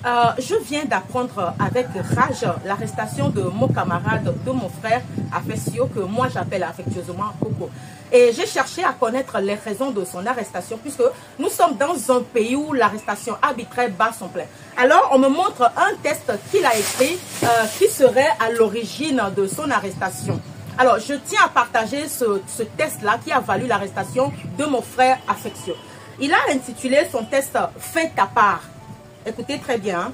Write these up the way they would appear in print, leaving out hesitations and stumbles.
Je viens d'apprendre avec rage l'arrestation de mon camarade, de mon frère Afesio, que moi j'appelle affectueusement Coco. Et j'ai cherché à connaître les raisons de son arrestation, puisque nous sommes dans un pays où l'arrestation arbitraire bat son plein. Alors on me montre un test qu'il a écrit qui serait à l'origine de son arrestation. Alors je tiens à partager ce test-là qui a valu l'arrestation de mon frère Afesio. Il a intitulé son test « Fais ta part ». Écoutez très bien.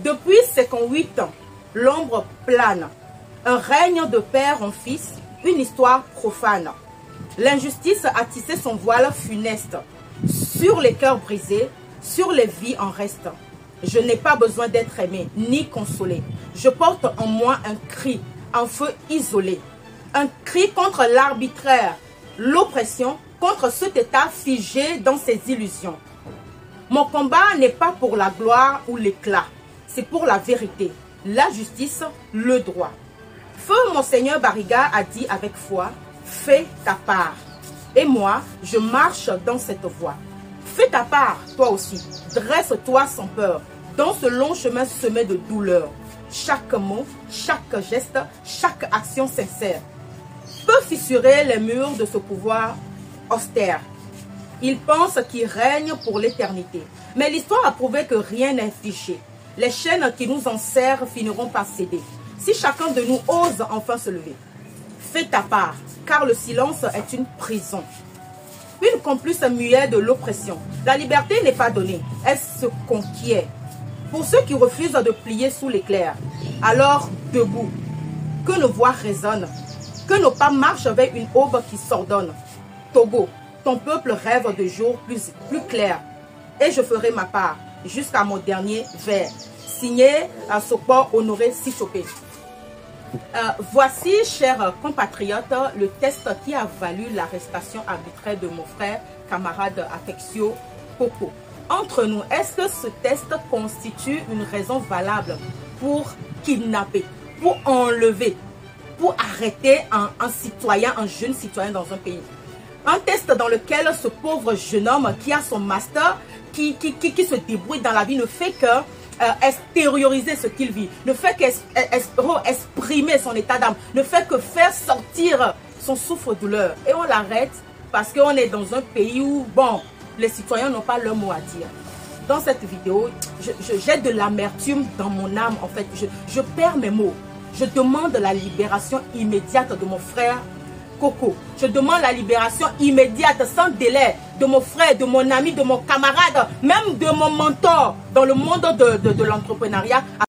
Depuis 58 ans, l'ombre plane. Un règne de père en fils, une histoire profane. L'injustice a tissé son voile funeste. Sur les cœurs brisés, sur les vies en reste. Je n'ai pas besoin d'être aimé, ni consolé. Je porte en moi un cri, un feu isolé. Un cri contre l'arbitraire, l'oppression, contre cet état figé dans ses illusions. Mon combat n'est pas pour la gloire ou l'éclat, c'est pour la vérité, la justice, le droit. Feu Monseigneur Barriga a dit avec foi, fais ta part. Et moi, je marche dans cette voie. Fais ta part, toi aussi. Dresse-toi sans peur, dans ce long chemin semé de douleur. Chaque mot, chaque geste, chaque action sincère peut fissurer les murs de ce pouvoir austère. Il pense qu'il règne pour l'éternité. Mais l'histoire a prouvé que rien n'est fiché. Les chaînes qui nous enserrent finiront par céder. Si chacun de nous ose enfin se lever. Fais ta part, car le silence est une prison. Une complice muette de l'oppression. La liberté n'est pas donnée, elle se conquiert. Pour ceux qui refusent de plier sous l'éclair, alors debout, que nos voix résonnent, que nos pas marchent vers une aube qui s'ordonne. Togo, ton peuple rêve de jours plus clairs. Et je ferai ma part jusqu'à mon dernier vers. Signé à Sopor Honoré Sichopé. Voici, chers compatriotes, le test qui a valu l'arrestation arbitraire de mon frère, camarade Afesio Coco. Entre nous, est-ce que ce test constitue une raison valable pour kidnapper, pour enlever, pour arrêter un citoyen, un jeune citoyen dans un pays? Un test dans lequel ce pauvre jeune homme qui a son master, qui se débrouille dans la vie, ne fait que extérioriser ce qu'il vit, ne fait qu'exprimer son état d'âme, ne fait que faire sortir son souffre-douleur. Et on l'arrête parce qu'on est dans un pays où, bon, les citoyens n'ont pas leur mot à dire. Dans cette vidéo, j'ai de l'amertume dans mon âme, en fait. Je perds mes mots. Je demande la libération immédiate de mon frère Coco. Je demande la libération immédiate, sans délai, de mon frère, de mon ami, de mon camarade, même de mon mentor dans le monde de l'entrepreneuriat.